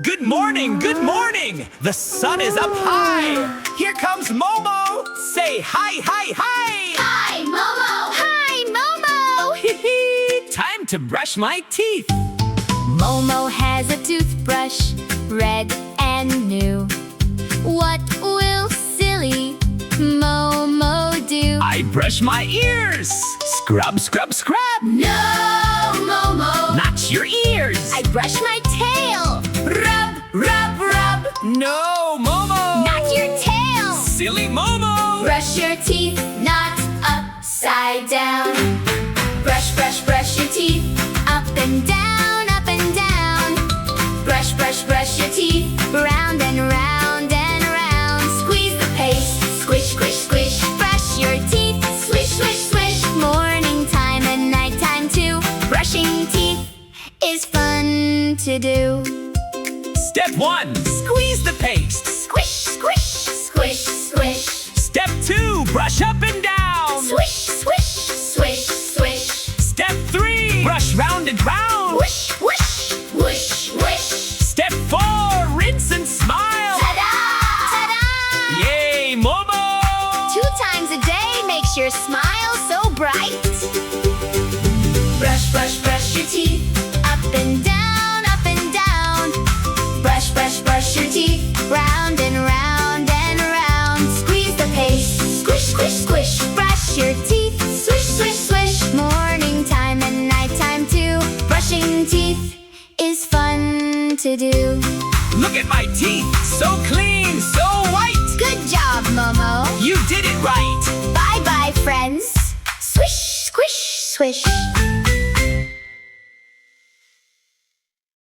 Good morning, good morning! The sun is up high! Here comes Momo! Say hi, hi, hi! Hi, Momo! Hi, Momo! Time to brush my teeth! Momo has a toothbrush, red and new. What will silly Momo do? I brush my ears! Scrub, scrub, scrub! No, Momo! Not your ears! I brush my tail. Rub, rub, rub. No, Momo! Not your tail. Silly Momo! Brush your teeth, not upside down. Brush, brush, brush your teeth, up and down, up and down. Brush, brush, brush your teeth, round and round and round. Squeeze the paste, squish, squish, squish. Brush your teeth, swish, swish, swish. Morning time and night time too. Brushing teeth is fun to do. Step 1, squeeze the paste. Squish, squish, squish, squish. Step 2, brush up and down. Swish, swish, swish, swish. Step 3, brush round and round. Whoosh, whoosh, whoosh, whoosh. Step 4, rinse and smile. Ta-da! Ta-da! Yay, Momo! 2 times a day makes your smile so bright. Brush, brush, brush your teeth, up and down, up and down. Brush, brush, brush your teeth, round and round and round. Squeeze the paste, squish, squish, squish. Brush your teeth, swish, swish, swish. Morning time and night time too. Brushing teeth is fun to do. Look at my teeth, so clean, so white. Good job, Momo. You did it right. Bye-bye, friends. Swish, squish, swish.